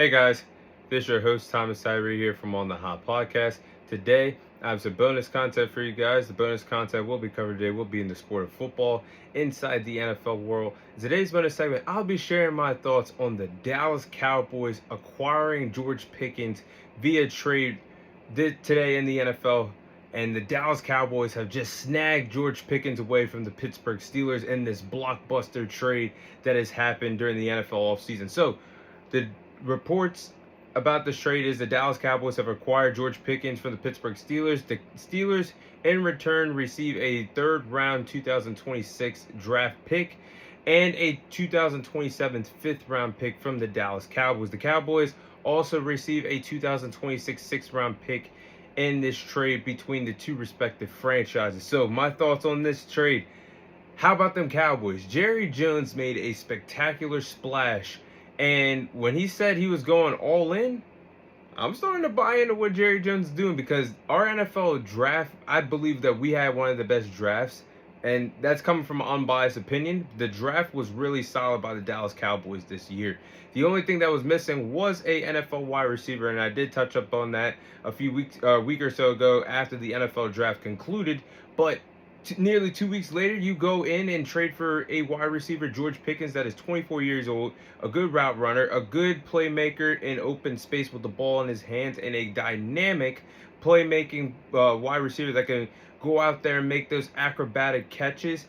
Hey guys, this is your host Thomas Tyree here from On the Hot Podcast. Today, I have some bonus content for you guys. The bonus content we'll be covering today will be in the sport of football inside the NFL world. In today's bonus segment, I'll be sharing my thoughts on the Dallas Cowboys acquiring George Pickens via trade today in the NFL. And the Dallas Cowboys have just snagged George Pickens away from the Pittsburgh Steelers in this blockbuster trade that has happened during the NFL offseason. So, the reports about this trade is the Dallas Cowboys have acquired George Pickens from the Pittsburgh Steelers. The Steelers, in return, receive a third-round 2026 draft pick and a 2027 fifth-round pick from the Dallas Cowboys. The Cowboys also receive a 2026 sixth-round pick in this trade between the two respective franchises. So, my thoughts on this trade. How about them Cowboys? Jerry Jones made a spectacular splash. And when he said he was going all in, I'm starting to buy into what Jerry Jones is doing, because our NFL draft, I believe that we had one of the best drafts. And that's coming from an unbiased opinion. The draft was really solid by the Dallas Cowboys this year. The only thing that was missing was a NFL wide receiver, and I did touch up on that a week or so ago after the NFL draft concluded. But nearly 2 weeks later, you go in and trade for a wide receiver, George Pickens, that is 24 years old, a good route runner, a good playmaker in open space with the ball in his hands, and a dynamic playmaking wide receiver that can go out there and make those acrobatic catches.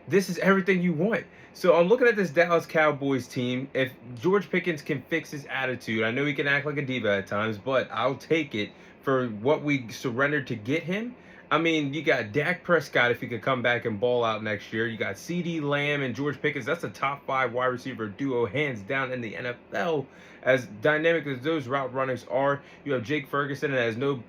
This is everything you want. So I'm looking at this Dallas Cowboys team. If George Pickens can fix his attitude, I know he can act like a diva at times, but I'll take it for what we surrendered to get him. I mean, you got Dak Prescott if he could come back and ball out next year. You got CeeDee Lamb and George Pickens. That's a top 5 wide receiver duo, hands down, in the NFL. As dynamic as those route runners are, you have Jake Ferguson, and has no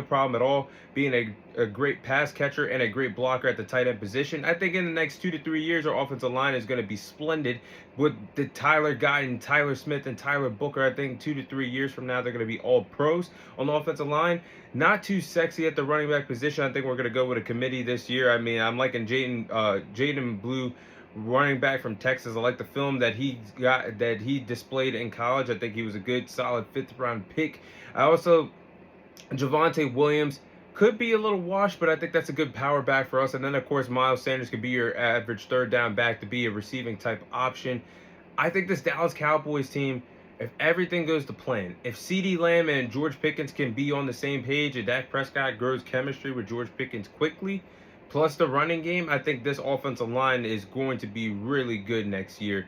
problem at all being a great pass catcher and a great blocker at the tight end position. I think in the next 2 to 3 years, our offensive line is going to be splendid with the Tyler Guyton, Tyler Smith, and Tyler Booker. I think 2 to 3 years from now, they're going to be all pros on the offensive line. Not too sexy at the running back position. I think we're going to go with a committee this year. I mean, I'm liking Jaden Blue, running back from Texas. I like the film that he displayed in college. I think he was a good, solid 5th round pick. I also, Javonte Williams could be a little washed, but I think that's a good power back for us. And then, of course, Miles Sanders could be your average third down back to be a receiving type option. I think this Dallas Cowboys team, if everything goes to plan, if CeeDee Lamb and George Pickens can be on the same page, and Dak Prescott grows chemistry with George Pickens quickly, plus the running game, I think this offensive line is going to be really good next year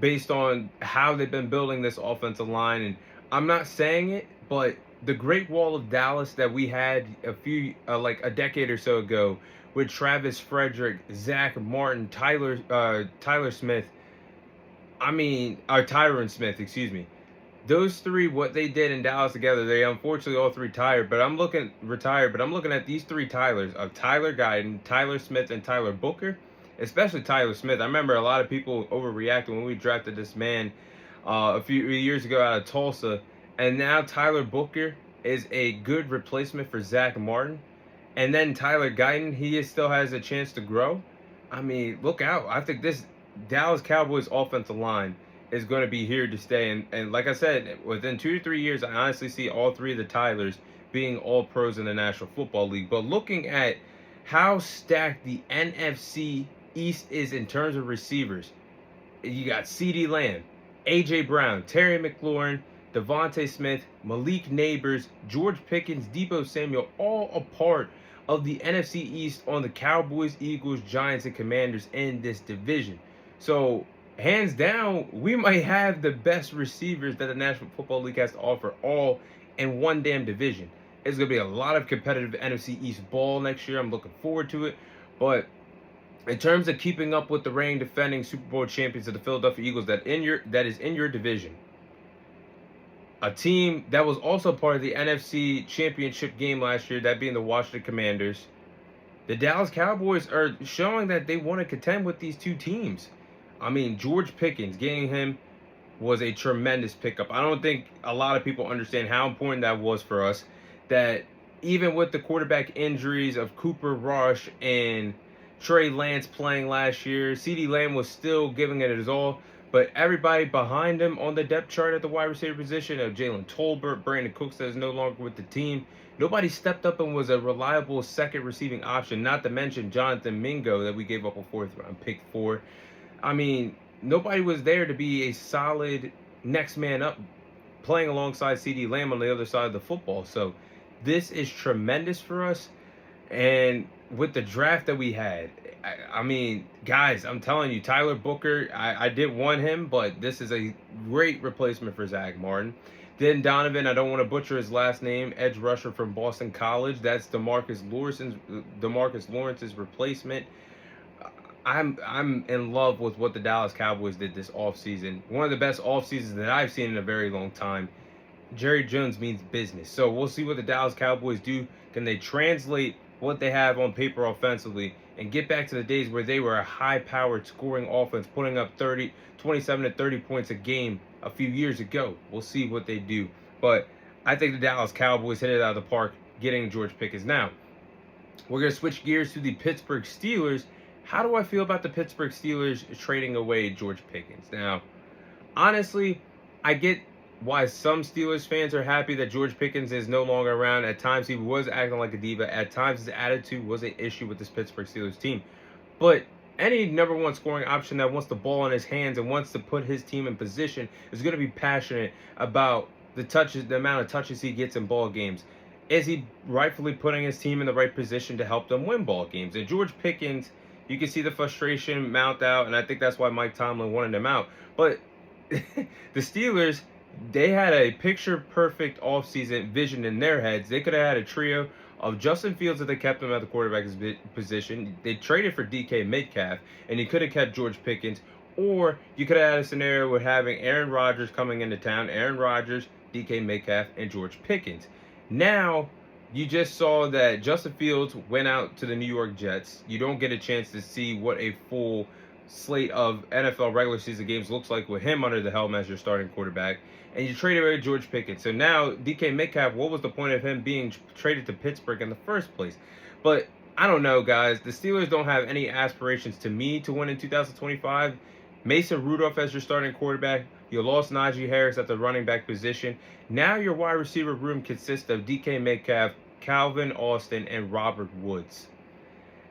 based on how they've been building this offensive line. And I'm not saying it, but the Great Wall of Dallas that we had a decade or so ago with Travis Frederick, Zach Martin, Tyron Smith, excuse me. Those three, what they did in Dallas together, they unfortunately all three retired. But I'm looking at these three Tylers of Tyler Guyton, Tyler Smith, and Tyler Booker, especially Tyler Smith. I remember a lot of people overreacted when we drafted this man a few years ago out of Tulsa. And now Tyler Booker is a good replacement for Zach Martin. And then Tyler Guyton, he still has a chance to grow. I mean, look out. I think this Dallas Cowboys offensive line is going to be here to stay. And like I said, within 2 to 3 years, I honestly see all three of the Tylers being all pros in the National Football League. But looking at how stacked the NFC East is in terms of receivers, you got CeeDee Lamb, A.J. Brown, Terry McLaurin, Devontae Smith, Malik Neighbors, George Pickens, Deebo Samuel, all a part of the NFC East on the Cowboys, Eagles, Giants, and Commanders in this division. So, hands down, we might have the best receivers that the National Football League has to offer all in one damn division. It's going to be a lot of competitive NFC East ball next year. I'm looking forward to it. But in terms of keeping up with the reigning defending Super Bowl champions of the Philadelphia Eagles that is in your division, a team that was also part of the NFC Championship game last year, that being the Washington Commanders, the Dallas Cowboys are showing that they want to contend with these two teams. I mean, George Pickens, getting him was a tremendous pickup. I don't think a lot of people understand how important that was for us, that even with the quarterback injuries of Cooper Rush and Trey Lance playing last year, CeeDee Lamb was still giving it his all. But everybody behind him on the depth chart at the wide receiver position of Jalen Tolbert, Brandon Cooks that is no longer with the team. Nobody stepped up and was a reliable second receiving option, not to mention Jonathan Mingo that we gave up a fourth round pick for. I mean, nobody was there to be a solid next man up playing alongside CeeDee Lamb on the other side of the football. So this is tremendous for us. And with the draft that we had, I mean, guys, I'm telling you, Tyler Booker, I did want him, but this is a great replacement for Zach Martin. Then Donovan, I don't want to butcher his last name, edge rusher from Boston College. That's Demarcus Lawrence's replacement. I'm in love with what the Dallas Cowboys did this offseason. One of the best offseasons that I've seen in a very long time. Jerry Jones means business. So we'll see what the Dallas Cowboys do. Can they translate what they have on paper offensively and get back to the days where they were a high-powered scoring offense, putting up 27 to 30 points a game a few years ago? We'll see what they do. But I think the Dallas Cowboys hit it out of the park getting George Pickens. Now, we're going to switch gears to the Pittsburgh Steelers. How do I feel about the Pittsburgh Steelers trading away George Pickens? Now, honestly, I get why some Steelers fans are happy that George Pickens is no longer around. At times, he was acting like a diva. At times, his attitude was an issue with this Pittsburgh Steelers team. But any number one scoring option that wants the ball in his hands and wants to put his team in position is going to be passionate about the amount of touches he gets in ball games. Is he rightfully putting his team in the right position to help them win ball games? And George Pickens, you can see the frustration mount out, and I think that's why Mike Tomlin wanted him out. But the Steelers, they had a picture-perfect offseason vision in their heads. They could have had a trio of Justin Fields if they kept him at the quarterback position. They traded for DK Metcalf, and you could have kept George Pickens. Or you could have had a scenario with having Aaron Rodgers coming into town, Aaron Rodgers, DK Metcalf, and George Pickens. Now, you just saw that Justin Fields went out to the New York Jets. You don't get a chance to see what a full slate of NFL regular season games looks like with him under the helm as your starting quarterback. And you traded away George Pickens. So now, DK Metcalf, what was the point of him being traded to Pittsburgh in the first place? But I don't know, guys. The Steelers don't have any aspirations to me to win in 2025. Mason Rudolph as your starting quarterback. You lost Najee Harris at the running back position. Now your wide receiver room consists of DK Metcalf, Calvin Austin, and Robert Woods.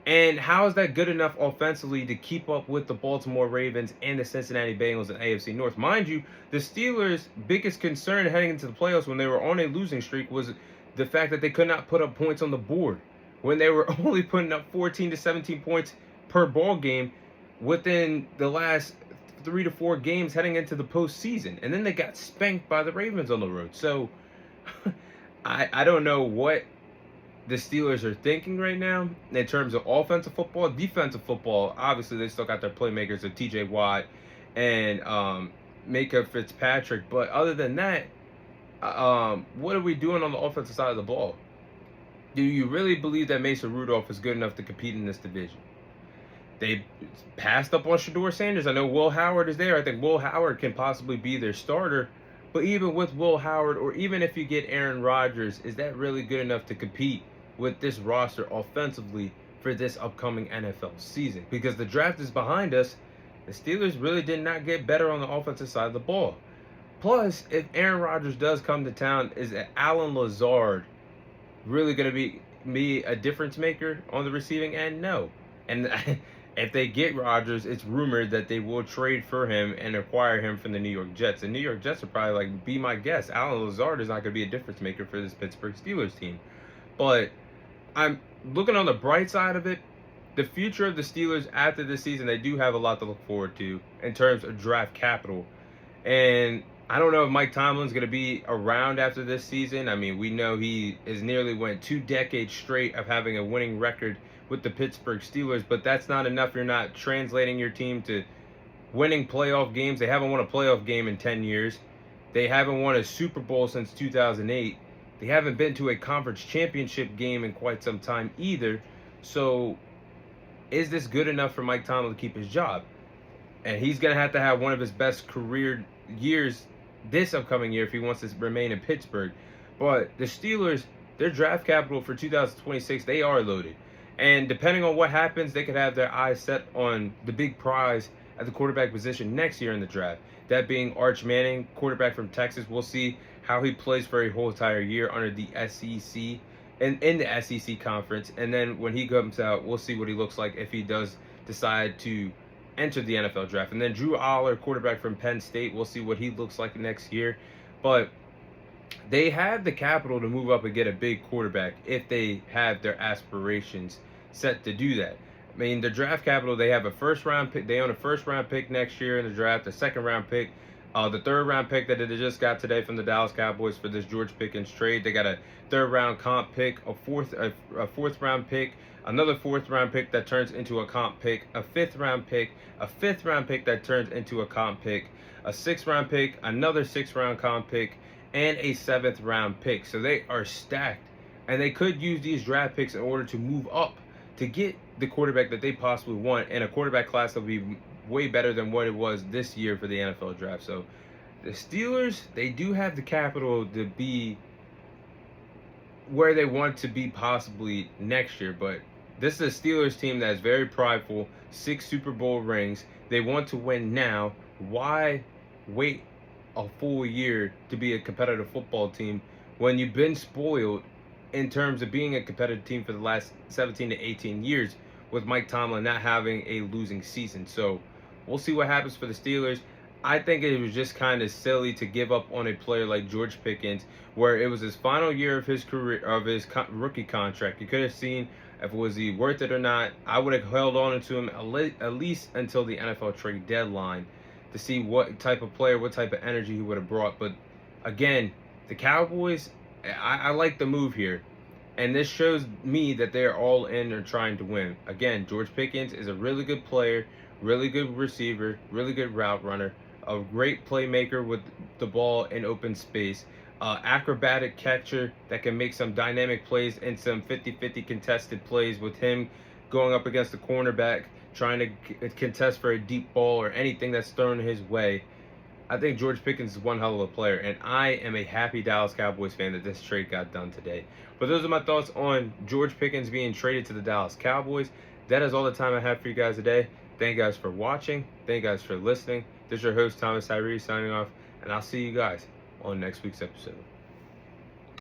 And how is that good enough offensively to keep up with the Baltimore Ravens and the Cincinnati Bengals in AFC North? Mind you, the Steelers' biggest concern heading into the playoffs when they were on a losing streak was the fact that they could not put up points on the board. When they were only putting up 14 to 17 points per ball game within the last 3 to 4 games heading into the postseason. And then they got spanked by the Ravens on the road. So I don't know what the Steelers are thinking right now in terms of offensive football. Defensive football, obviously they still got their playmakers of TJ Watt and Micah Fitzpatrick. But other than that, what are we doing on the offensive side of the ball? Do you really believe that Mason Rudolph is good enough to compete in this division? They passed up on Shedeur Sanders. I know Will Howard is there. I think Will Howard can possibly be their starter. But even with Will Howard, or even if you get Aaron Rodgers, is that really good enough to compete with this roster offensively for this upcoming NFL season? Because the draft is behind us. The Steelers really did not get better on the offensive side of the ball. Plus, if Aaron Rodgers does come to town, is Alan Lazard really going to be a difference maker on the receiving end? No. And if they get Rodgers, it's rumored that they will trade for him and acquire him from the New York Jets. And New York Jets are probably like, be my guest. Alan Lazard is not going to be a difference maker for this Pittsburgh Steelers team. But I'm looking on the bright side of it. The future of the Steelers after this season, they do have a lot to look forward to in terms of draft capital. And I don't know if Mike Tomlin's going to be around after this season. I mean, we know he has nearly went 2 decades straight of having a winning record with the Pittsburgh Steelers, but that's not enough. You're not translating your team to winning playoff games. They haven't won a playoff game in 10 years. They haven't won a Super Bowl since 2008. They haven't been to a conference championship game in quite some time either. So is this good enough for Mike Tomlin to keep his job? And he's going to have one of his best career years this upcoming year if he wants to remain in Pittsburgh. But the Steelers, their draft capital for 2026, they are loaded. And depending on what happens, they could have their eyes set on the big prize at the quarterback position next year in the draft. That being Arch Manning, quarterback from Texas. We'll see how he plays for a whole entire year under the SEC and in the SEC conference. And then when he comes out, we'll see what he looks like if he does decide to enter the NFL draft. And then Drew Aller, quarterback from Penn State. We'll see what he looks like next year. But they have the capital to move up and get a big quarterback if they have their aspirations set to do that. I mean, the draft capital, they have a first round pick. They own a first round pick next year in the draft, a second round pick, the third round pick that they just got today from the Dallas Cowboys for this George Pickens trade. They got a third round comp pick, a fourth round pick, another fourth round pick that turns into a comp pick, a fifth round pick that turns into a comp pick, a sixth round pick, another sixth round comp pick, and a seventh round pick. So they are stacked, and they could use these draft picks in order to move up to get the quarterback that they possibly want, and a quarterback class that will be way better than what it was this year for the NFL draft. So the Steelers, they do have the capital to be where they want to be possibly next year, but this is a Steelers team that is very prideful, 6 Super Bowl rings. They want to win now. Why wait a full year to be a competitive football team when you've been spoiled in terms of being a competitive team for the last 17 to 18 years with Mike Tomlin not having a losing season? So we'll see what happens for the Steelers. I think it was just kind of silly to give up on a player like George Pickens, where it was his final year of his career, of his rookie contract. You could have seen if it was he worth it or not. I would have held on to him at least until the NFL trade deadline to see what type of player, what type of energy he would have brought. But again, the Cowboys, I like the move here. And this shows me that they're all in or trying to win. Again, George Pickens is a really good player, really good receiver, really good route runner, a great playmaker with the ball in open space, acrobatic catcher that can make some dynamic plays and some 50-50 contested plays with him going up against the cornerback, trying to contest for a deep ball or anything that's thrown his way. I think George Pickens is one hell of a player, and I am a happy Dallas Cowboys fan that this trade got done today. But those are my thoughts on George Pickens being traded to the Dallas Cowboys. That is all the time I have for you guys today. Thank you guys for watching. Thank you guys for listening. This is your host, Thomas Tyree, signing off, and I'll see you guys on next week's episode.